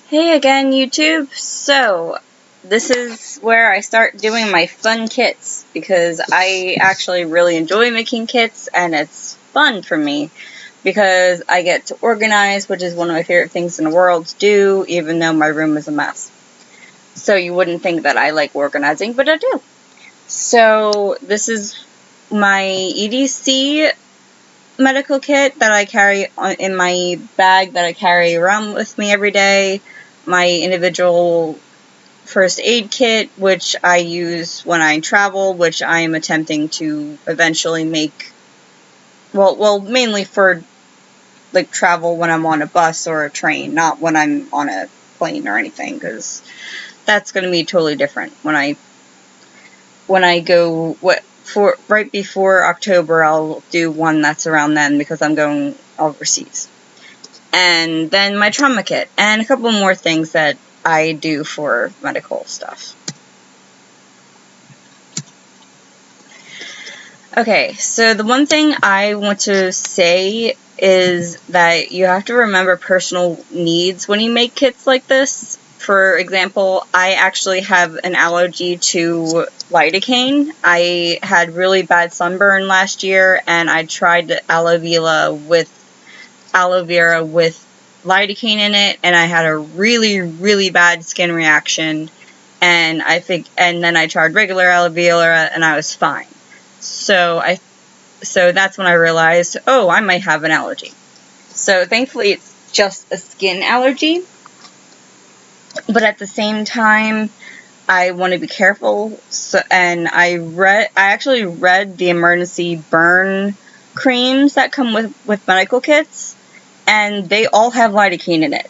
Hey again, YouTube. So, this is where I start doing my fun kits, because I actually really enjoy making kits, and it's fun for me, because I get to organize, which is one of my favorite things in the world to do, even though my room is a mess. So you wouldn't think that I like organizing, but I do. So, this is my EDC medical kit that I carry in my bag that I carry around with me every day. My individual first aid kit, which I use when I travel, which I am attempting to eventually make, well, mainly for like travel when I'm on a bus or a train, not when I'm on a plane or anything, because that's going to be totally different. When I go right before October, I'll do one that's around then, because I'm going overseas. And then my trauma kit, and a couple more things that I do for medical stuff. Okay, so the one thing I want to say is that you have to remember personal needs when you make kits like this. For example, I actually have an allergy to lidocaine. I had really bad sunburn last year, and I tried aloe vera with lidocaine in it, and I had a really, really bad skin reaction. And then I tried regular aloe vera, and I was fine. So that's when I realized, oh, I might have an allergy. So thankfully it's just a skin allergy, but at the same time, I want to be careful. And I actually read the emergency burn creams that come with medical kits, and they all have lidocaine in it.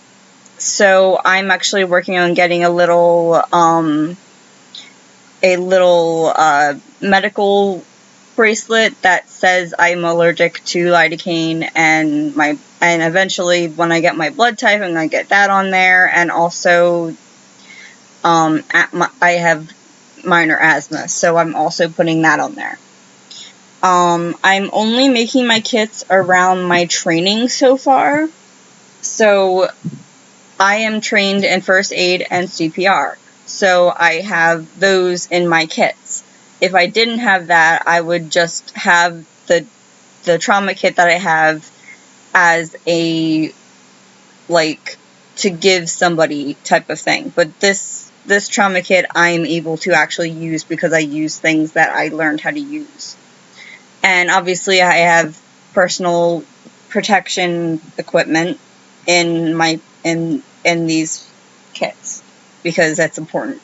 So I'm actually working on getting a little medical bracelet that says I'm allergic to lidocaine, and eventually when I get my blood type, I'm gonna get that on there, and also I have minor asthma, so I'm also putting that on there. I'm only making my kits around my training so far, so I am trained in first aid and CPR, so I have those in my kits. If I didn't have that, I would just have the trauma kit that I have as a, like, to give somebody type of thing. But this trauma kit I'm able to actually use because I use things that I learned how to use. And obviously I have personal protection equipment in these kits, because that's important.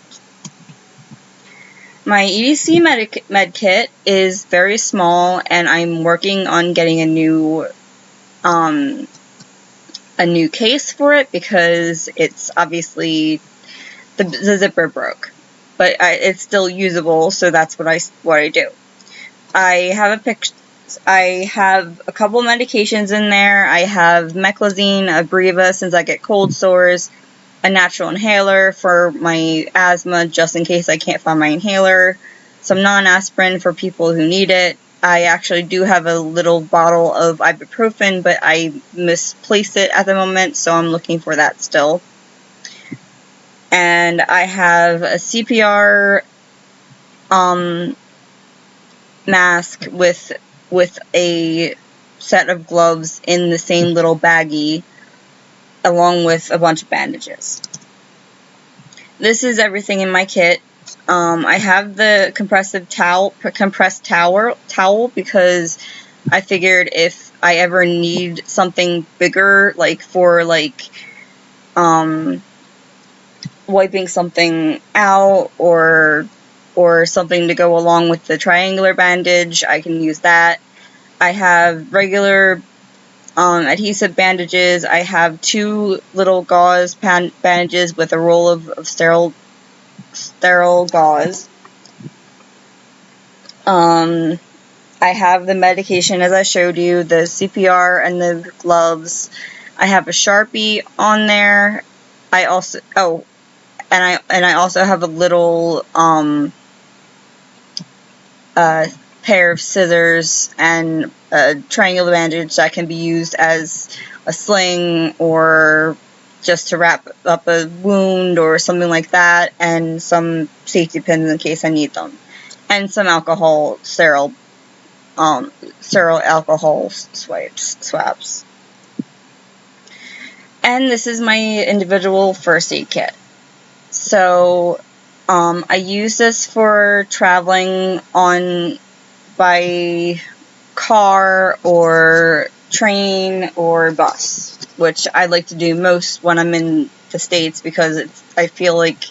My EDC med kit is very small, and I'm working on getting a new case for it, because it's obviously the zipper broke, but it's still usable, so that's what I do. I have a couple medications in there. I have Meclizine, Abreva, since I get cold sores, a natural inhaler for my asthma, just in case I can't find my inhaler, some non-aspirin for people who need it. I actually do have a little bottle of ibuprofen, but I misplaced it at the moment, so I'm looking for that still. And I have a CPR mask with a set of gloves in the same little baggie, along with a bunch of bandages. This is everything in my kit. I have the compressed towel because I figured if I ever need something bigger, like for wiping something out or something to go along with the triangular bandage, I can use that. I have regular adhesive bandages. I have 2 little gauze bandages with a roll of sterile gauze. I have the medication, as I showed you, the CPR and the gloves. I have a Sharpie on there. I also I also have a little pair of scissors and a triangular bandage that can be used as a sling or just to wrap up a wound or something like that, and some safety pins in case I need them, and some alcohol, sterile alcohol swabs. And this is my individual first aid kit. So I use this for traveling by car or train or bus, which I like to do most when I'm in the States, because I feel like,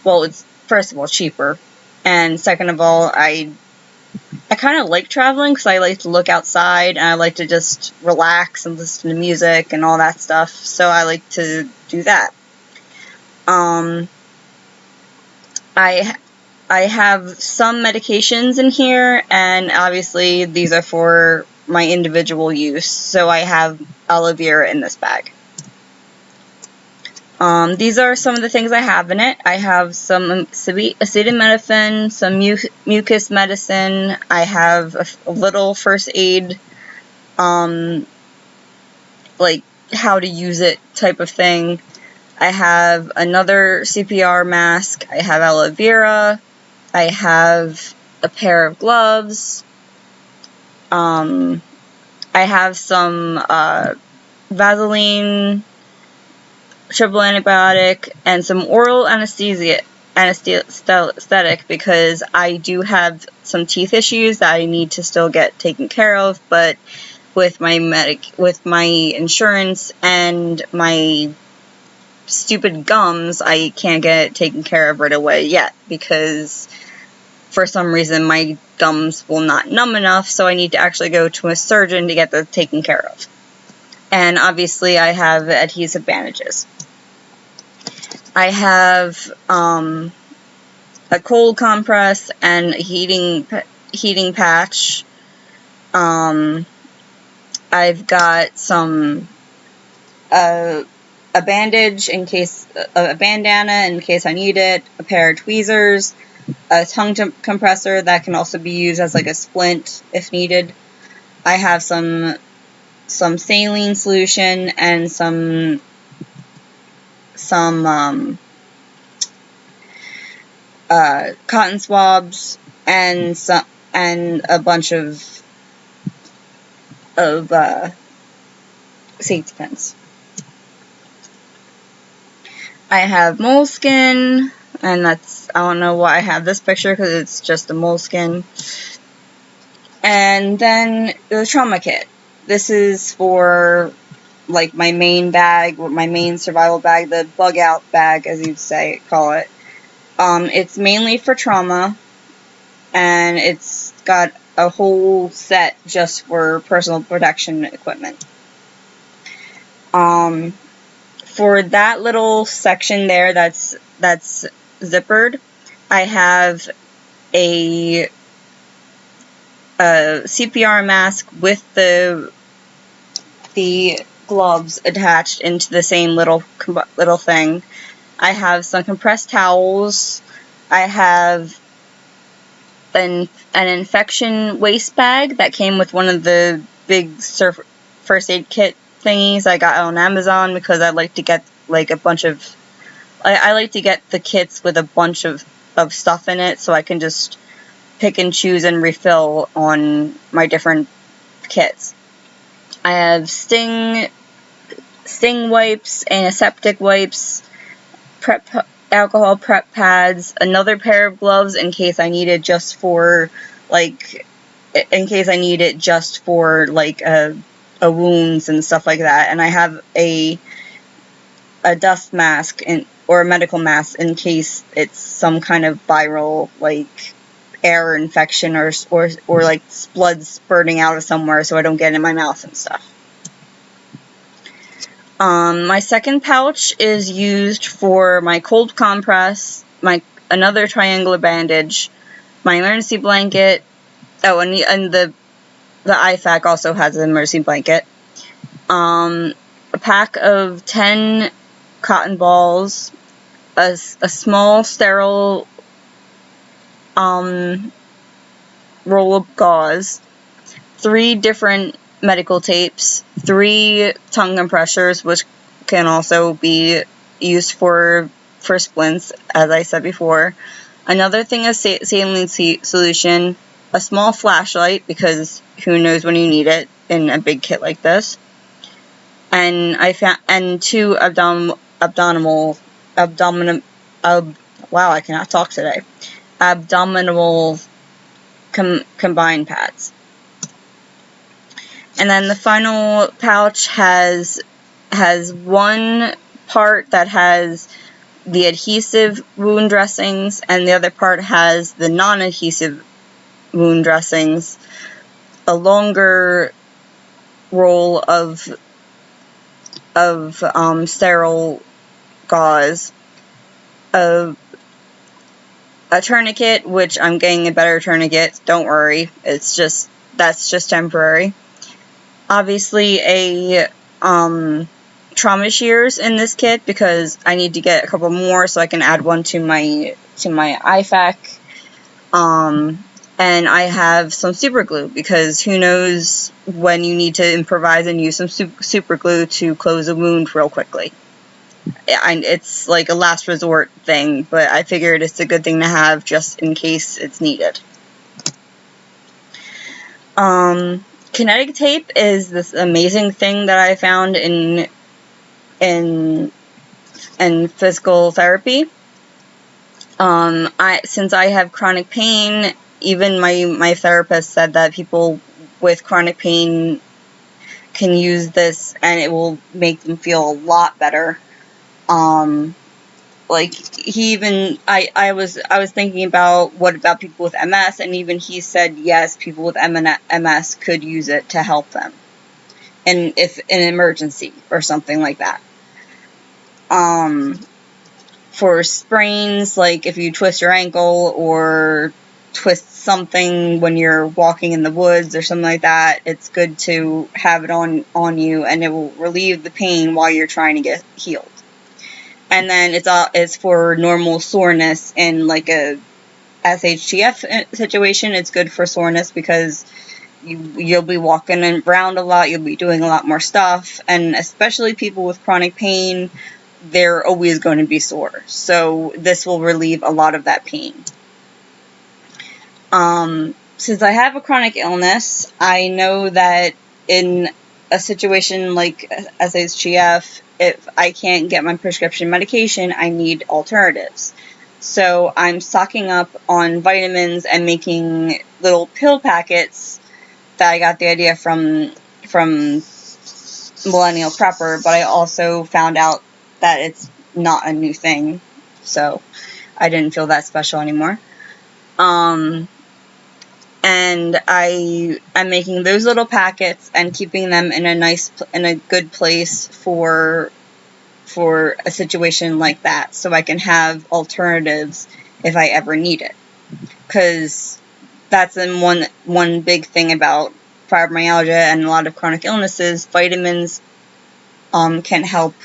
well, it's first of all cheaper, and second of all, I kind of like traveling because I like to look outside and I like to just relax and listen to music and all that stuff, so I like to do that. I have some medications in here, and obviously these are for my individual use, so I have aloe vera in this bag. These are some of the things I have in it. I have some acetaminophen, some mucus medicine. I have a little first aid, like how to use it type of thing. I have another CPR mask. I have aloe vera. I have a pair of gloves. I have some Vaseline, triple antibiotic, and some oral anesthetic, because I do have some teeth issues that I need to still get taken care of, but with my insurance and my stupid gums, I can't get it taken care of right away yet, because for some reason my gums will not numb enough, so I need to actually go to a surgeon to get that taken care of. And obviously I have adhesive bandages. I have a cold compress and a heating patch. I've got some a bandage in case, a bandana in case I need it, a pair of tweezers, a tongue compressor that can also be used as like a splint if needed. I have some saline solution and some cotton swabs and a bunch of safety pins. I have moleskin, and I don't know why I have this picture, because it's just a moleskin. And then the trauma kit. This is for like my main bag, my main survival bag, the bug out bag, as you'd call it. It's mainly for trauma, and it's got a whole set just for personal protection equipment. For that little section there that's zippered, I have a CPR mask with the gloves attached into the same little thing. I have some compressed towels. I have an infection waste bag that came with one of the big first aid kit thingies I got on Amazon, because I like to get like a bunch of, I like to get the kits with a bunch of stuff in it, so I can just pick and choose and refill on my different kits. I have sting wipes, antiseptic wipes, alcohol prep pads, another pair of gloves in case I need it just for wounds and stuff like that. And I have a dust mask or a medical mask in case it's some kind of viral air infection or like blood spurting out of somewhere, so I don't get it in my mouth and stuff. My second pouch is used for my cold compress, another triangular bandage, my emergency blanket. Oh, and the IFAK also has an emergency blanket. A pack of 10 cotton balls, a small sterile roll of gauze, 3 different medical tapes, 3 tongue compressors, which can also be used for splints, as I said before. Another thing is saline solution, a small flashlight, because who knows when you need it in a big kit like this, and two abdominal wow, I cannot talk today. Abdominal combine pads. And then the final pouch has one part that has the adhesive wound dressings, and the other part has the non-adhesive wound dressings, a longer roll of sterile gauze, a tourniquet, which I'm getting a better tourniquet, don't worry, that's just temporary. Obviously a trauma shears in this kit, because I need to get a couple more so I can add one to my IFAK. And I have some super glue, because who knows when you need to improvise and use some super glue to close a wound real quickly. It's like a last resort thing, but I figured it's a good thing to have just in case it's needed. Kinetic tape is this amazing thing that I found in physical therapy. Since I have chronic pain, even my therapist said that people with chronic pain can use this and it will make them feel a lot better. Like I was thinking about, what about people with MS, and even he said yes, people with MS could use it to help them, and if in an emergency or something like that. For sprains, like if you twist your ankle or twist something when you're walking in the woods or something like that, it's good to have it on you, and it will relieve the pain while you're trying to get healed. And then it's for normal soreness in like a SHTF situation. It's good for soreness because you'll be walking around a lot, you'll be doing a lot more stuff, and especially people with chronic pain, they're always going to be sore. So this will relieve a lot of that pain. Since I have a chronic illness, I know that in a situation like SHTF, if I can't get my prescription medication, I need alternatives. So I'm stocking up on vitamins and making little pill packets that I got the idea from Millennial Prepper, but I also found out that it's not a new thing, so I didn't feel that special anymore. And I'm making those little packets and keeping them in a good place for a situation like that, so I can have alternatives if I ever need it. Because that's one big thing about fibromyalgia and a lot of chronic illnesses. Vitamins can help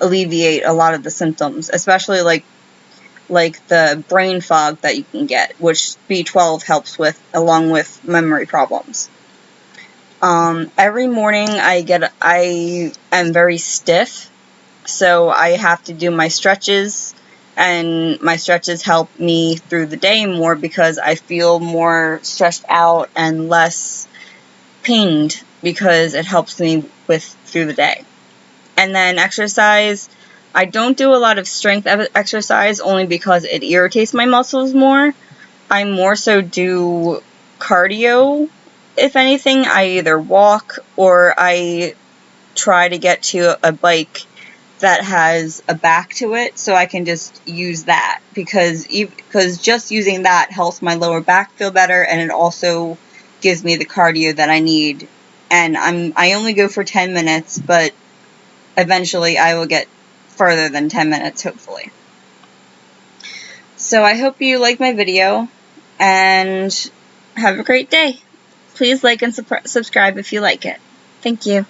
alleviate a lot of the symptoms, especially like the brain fog that you can get, which B12 helps with, along with memory problems. Every morning I am very stiff, so I have to do my stretches, and my stretches help me through the day more because I feel more stretched out and less pained, because it helps me through the day. And then exercise, I don't do a lot of strength exercise only because it irritates my muscles more. I more so do cardio. If anything, I either walk or I try to get to a bike that has a back to it, so I can just use that, because just using that helps my lower back feel better, and it also gives me the cardio that I need. And I only go for 10 minutes, but eventually I will get further than 10 minutes, hopefully. So I hope you like my video, and have a great day. Please like and subscribe if you like it. Thank you.